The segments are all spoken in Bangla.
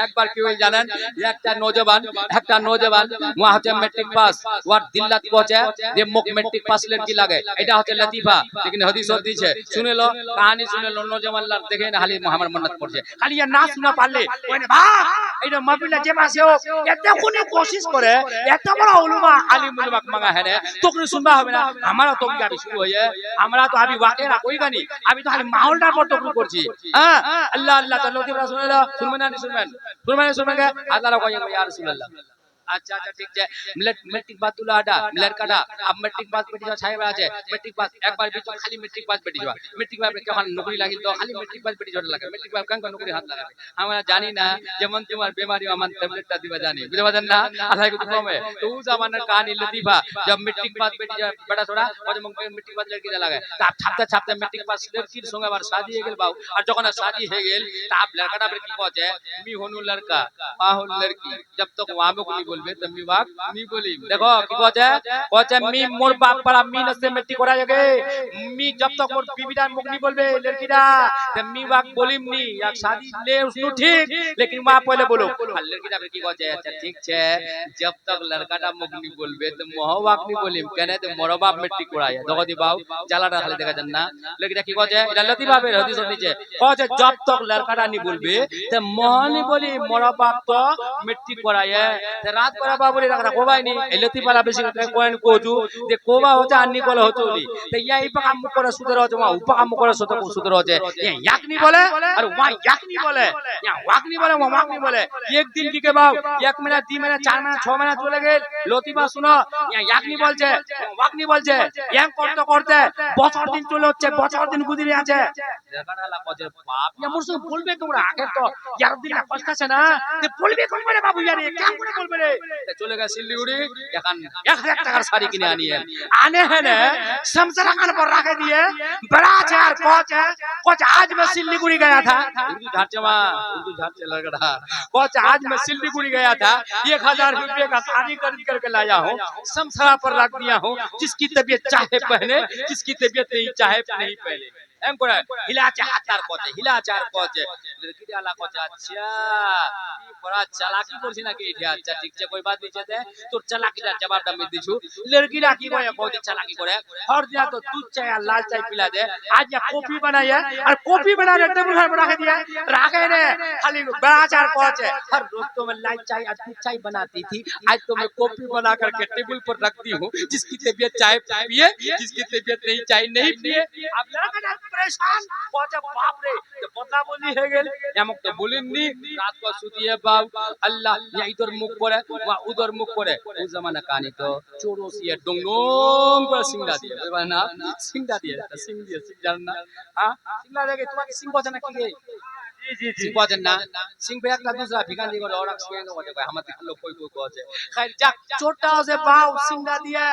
একবার কি হয়ে জানেন, একটা নौजवान वहां হচ্ছে मैट्रिक पास ওয়ার দিল্লাত পৌঁছে যে মুখ मैट्रिक पास लड़की লাগে, এটা হচ্ছে লতিফা। लेकिन हदीस দিছে শুনে লো, কাহিনী শুনে লো, नौजवान লাগ দেখে না খালি মোহাম্মদ মন্নত পড়ছে, খালি না শোনা পারলে ওনে ভাগ এইটা মাহফিলে যে মাসে হোক এত কোনে কোশিশ করে, এত বড় উলমা আলিম উলমা মাঙ্গা है তোকে শুনবা হবে না। আমরা তো কি শুরু হয়ে, আমরা তো আবি ওয়াকে না কই গানি, আমি তো খালি মাহৌলটা পর তো করছি। হ্যাঁ আল্লাহ আল্লাহ তাআলা লতিফা শুনবেন না শুনবেন আল্লাহ কয় ইয়া রাসূলুল্লাহ। अच्छा अच्छा ठीक है, मैट्रिक पास तुला आडा लड़काडा अब मैट्रिक पास बेटी जा छाय আছে मैट्रिक पास एक बार बीच खाली मैट्रिक पास बेटी जा मैट्रिक पास के नौकरी लागिल तो खाली मैट्रिक पास बेटी जोड़ लागे मैट्रिक पास कान नौकरी हाथ लागे। আমরা জানি না যেমন তোমার बीमारी আমার ট্যাবলেটটা দিবা জানি বুঝতে পারেন না আল্লাহ को कम है। तो उस जमाने कहानी लतीफा जब मैट्रिक पास बेटी जा बड़ा थोड़ा और जब मैट्रिक पास लड़की जा लागे तब छापते छापते मैट्रिक पास लड़कीর সঙ্গে আবার শাদি হয়ে গেল বাউ। আর যখন শাদি হয়ে গেল तब लड़काটা কি পৌঁছে मी होनू लड़का पाहुल लड़की जब तक वहां में नहीं बोलबे तब मी बाप मी बोली देखो কি পৌঁছে मी मोर बाप पड़ा मी न से मिट्टी করা जागे मी जब तक मोर बीबीदा मुख नहीं बोलबे लड़कीदा तब मी बाप बोलिम नी या शादी ले उसनु ठीक लेकिन मां पहले बोलो আর लड़कीदा কি পৌঁছে अच्छा ठीक छे जब तक लड़काटा मुख नहीं बोलबे तो मोह बाप नहीं बोलिम কেন তো मोर बाप मिट्टी করায় দেখো দি বাউ জ্বালাটা খালি দেখা যান না। लड़कीदा কি পৌঁছে এটা লতিফাবের হাদিস নিচে পৌঁছে जब तक लड़काटा नहीं बोलबे तो मोह नहीं बोली मोर बाप तो मिट्टी করায় রাত পরা বাবুরে রাখা কোবাই নি এলতি পালা বেশি কোয়েন কোজু যে কোবা হচ্ছে আন্নি বলে হতলি তো ইয়া ইপা কাম করে সুদের হচ্ছে মা উপা কাম করে সুদের হচ্ছে ইয়া ইয়াকনি বলে আর ওয়া ইয়াকনি বলে ইয়া ওয়াকনি বলে ওয়া ওয়াকনি বলে এক দিন কি কে বাউ এক মহিনা 2 মহিনা 4 মহিনা 6 মহিনা চলে গেল লতিফা শুনো ইয়া ইয়াকনি বলছে ওয়াকনি বলছে ইয়া করতে করতে বছর দিন চলে হচ্ছে বছর দিন গুজরে আছে দেখানালা কজে বাপ ইয়া মুরসু বলবে তোমরা আগে তো ইয়ার দিন না কষ্ট আছে না তে বলবে কোন করে বাবু ইয়ারে কেন করে বলবে রে চলে গেছে শিলিগুড়ি এখন 1000 টাকার শাড়ি কিনে आने है ने समसरा कान पर रख दिए बड़ा चार कोच आज मैं सिल्लीगुड़ी गया था उर्दू झारचे लगड़ा कोच आज मैं सिल्लीगुड़ी गया था 1000 रुपए का शादी खरीद करके लाया हूँ समसरा पर रख दिया हूँ जिसकी तबीयत चाहे पहने जिसकी तबीयत नहीं चाहे नहीं पहने एम कोड़ा हिलाचे हाथार कोचे लड़की वाला कोचे अच्छा बड़ा चालाकी করছিস নাকি এটা আচ্ছা ঠিক আছে कोई बात नहीं छे তোর চালাকিটার জবাবটা আমি দিছু लड़कीরা কি কয় বহুত চালাকি করে हर दिया तो दूध चाय और लाल चाय पिला दे आज या कॉफी बनाई है और कॉफी बना के टेबल पर रख दिया रखे ने खाली बाजार कोचे हर रोज तो मैं लाल चाय और दूध चाय बनाती थी आज तो मैं कॉफी बना करके टेबल पर रखती हूं जिसकी तबीयत चाय पिए जिसकी तबीयत नहीं चाय नहीं पिए अब लड़का परेशान कोचे बाप रे जब बदला बोली है गेल এমক তো বলেননি রাত को सुतिए बाप अल्लाह या इधर मुख करे वा उधर मुख करे उस जमाना कहानी तो चोरोसिया डोंगडोंग पर सिंगा दिए বুঝবা না সিংডা দিয়ে সিং জানেন না हां সিংডা দেখে তোমাকে সিং বচে না কি গে जी सिंह बचन ना सिंह पे একটা दूसरा ভিখান দিয়ে বলে ওরা সিং বটে কয় আমাদের লোক কই কই কছে খাই যাক ছোটা से पाव सिंगा दिया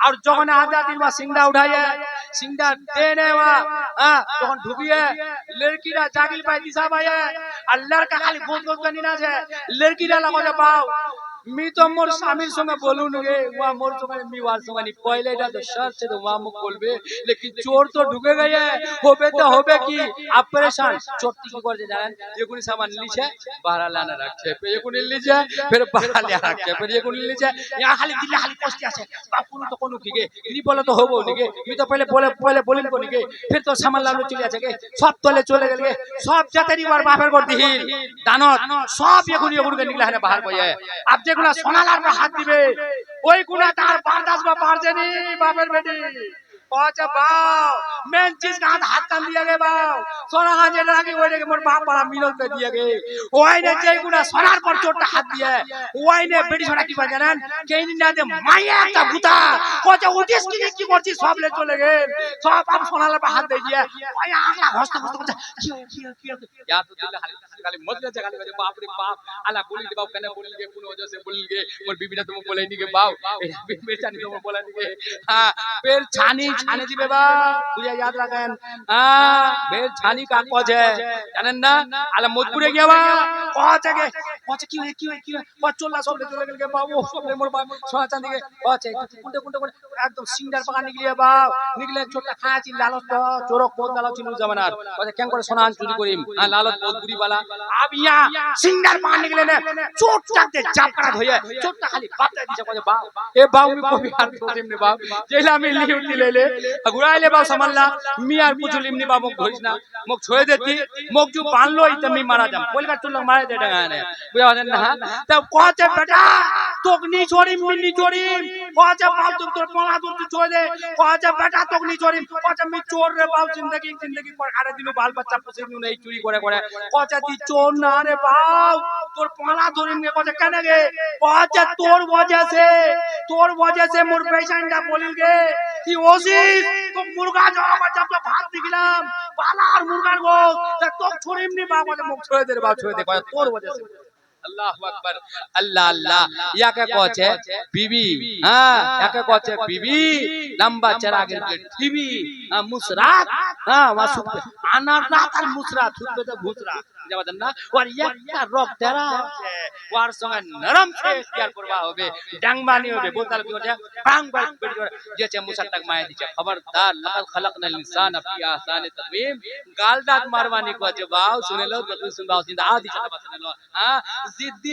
और যখন आधा दिन में सिंगा उठाए सिंगा देने वा हां তখন ঢুকিয়ে लड़कीরা জাগিল পাই দিশা ভাই আর লড়কা খালি গোদ গোদ করি না আছে लड़कीরা লাগে পাও मी तो मोर शामिल संगे बोलूं गे वहां मोर संगे मी वार संगे नहीं पहले এটা তো शर्त से तो वहां मुख बोलबे लेकिन चोर तो ढुके गए होबे तो होबे की आप परेशान चोरती की कर জানেন এগুনি सामान লিছে বাহারা লানা রাখছে এগুনি লিছে फिर বাহারা লে রাখছে फिर এগুনি লিছে ইয়া খালি দিলে খালি কষ্ট আছে বাপুরু তো কোন কি গে নি বলে তো হবো নি গে मी तो पहले बोलिन को নি गे फिर तो सामान लानो चले আছে गे सब तले चले গেল গে सब জাতেরি বার বাপের করতি দানত সব এগুনি এগুনি নিগলা है बाहर কইয়ে आप যেগুলা সোনালার পর হাত দিবে ওই গুণা তার বারদাস বা পারজেনি বাপের বেটি पहुंचे बाव मेन चीज का हाथ कान दिया गए बाव सोना का जे लगी ओइ ने मोर बाप बड़ा मिलन पे दिया गए ओइ ने जे गुना सोनार पर चोट हाथ दिया ओइ ने बेटी छोड़ा की बाजान केनी ना दे माया का भूता कोचे उदिस की करछि सब ले चले गए सब आप सोनार पर हाथ दे दिया ओइ आला हस्त हस्त या तो दिल खाली मत ले खाली बाप रे बाप आला बोली दे बाप कने बोली के कोन वजह से बोल के मोर बीबीटा तुम बोले नी के बाप बेर छानी तुम बोला नी के हां बेर छानी छाने दिबे बा बुझे याद রাখেন বের ছানি কা কজে জানেন না আলা মজপুরে গিয়া বা কজে গে কচ্ছে কি হয় চললা সব চলে গেল বাবু সব মোর বাবু সোনা চাঁদিকে কচ্ছে কোনটা একদম সিংডার পাকা নিগলিয়ে বাপ নিগলে চোরটা খায়াছি লালত তো চোরক বহুত লালত ছিল জামানার কচ্ছে কেন করে সোনা চুরি করিম হ্যাঁ লালত বহুত বুড়ি বালা আবিয়া সিংডার পাকা নিগলে না চোট চাকতে চাপড়া ধইয়ে চোরটা খালি বাপটা দিছে কচ্ছে বাপ এ বাবু কবি আর তোরিম নে বাপ যেলা আমি লিউটি লেলে ঘুরাইলে বাপ সামাল্লা মি আর পুজুলিম নি বাপ ধরিস না মুখ ছয়ে দেতি মুখ জু বানলো ইতমি মারা যাম কলকা চুল্লা মারা দে ডাঙা নে বুঝাছেন না তা কচ্ছে বেটা তোক নি ছড়িম নি ছড়িম কচ্ছে বাপ তোর পলা তোর ছয়ে দে কচ্ছে বেটা তোক নি ছড়িম কচ্ছে আমি চোর রে বাপ জিন্দেগি পর কাটে দিলু বাল বাচ্চা পুষে নিউ এই চুরি করে কচ্ছে তুই চোর না রে বাপ তোর পলা ধরিম গে কচ্ছে কেন গে কচ্ছে তোর वजह से मोर पेशेंटটা বলিল গে কি ওসিস তো মুরগা জমা জব ভাত দিলাম পালার মুরগার গো তো ছড়িম নি বাবা মুখ ছড়ে দে বাপ ছড়ে দে কয় তোর वजह से আল্লাহু আকবার আল্লাহ আল্লাহ ইয়াকে কচ্ছে বিবি হ্যাঁ ইয়াকে কচ্ছে বিবি লম্বা চেরাগের টিভি মুসরাত হ্যাঁ মাসুক আনার রাত আর মুসরাত থুতবে তো ভুতরা যাবেন না আর একটা রক তেরা আছে ওর সঙ্গে নরম সে শেয়ার করবা হবে ডাংবানি হবে বোতল কি হচ্ছে পাং বাই যেছে মুসাটক মায় দিছে খবরদার লাকাল খলকনাল ইনসানা ফি আহসানি তাকওয়িম গাল দাঁত মারবানি কচ্ছে বাও শুনে লো তো শুনবাও চিন্তা আদি চলে শুনে লো হ্যাঁ জিদ্দি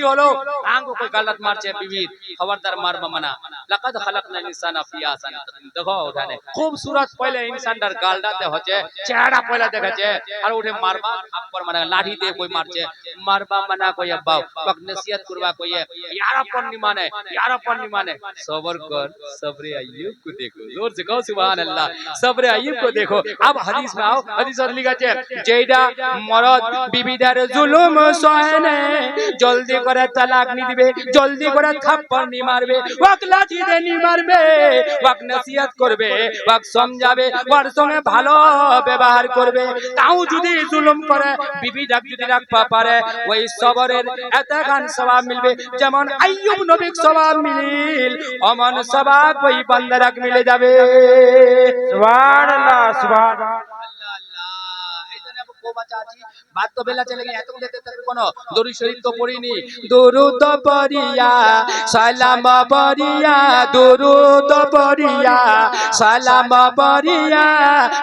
হলো আঙ্গো কই গাল দাঁত মারছে বিবি খবরদার মারবা মানা লাকাদ খলকনাল ইনসানা ফি আহসানি তাকওয়িম দেখো ওখানে খুবসুরত পয়লে ইনসানদার গাল দাঁতে হচ্ছে চেহারা পয়লা দেখাচ্ছে আর উঠে মারবা আপর মানে লাঠি দিয়ে কই মারছে মারবা মানা কই আব্বাও পাক নসিহত করবা কই यार अपन नहीं माने सब्र कर सब्र अय्यूब को देखो जोर से कहो सुभान अल्लाह सब्र अय्यूब को देखो अब हदीस में आओ हदीस और लिखा है जेडा मरद বিবিদার জুলুম সহনে জলদি করে তালাক নি দিবে জলদি করে থাপ্পড় নি মারবে ওয়াক লাঠি দিয়ে নি মারবে ওয়াক নসিহত করবে ওয়াক সমঝাবে ওর সঙ্গে ভালো ব্যবহার করবে তাও যদি জুলুম করে বিবি ডাক যদি রাখবা পারে ওই সবরের এতখান সওয়াব মিলবে যেমন আইয়ুব নবীর সওয়াব মিলিল অমন সওয়াব ওই বান্দারাক মিলে যাবে সুবহানাল্লাহ সুবহানাল্লাহ बात तो बेला चले गई एत देते तक कोनो दरूद शरीफ तो पढ़िनी दुरूद पढ़िया सलाम पढ़िया दुरूद पढ़िया सलाम पढ़िया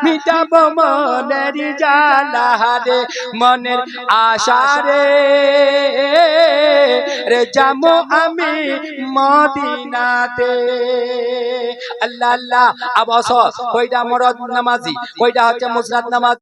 मिटाबो मनेर জ্বালা রে মনের আশা রে যামো আমি মদিনাতে আল্লাহ আল্লাহ আবাস কয়টা মরদ নামাজি কয়টা হচ্ছে মুসরাত নামাজ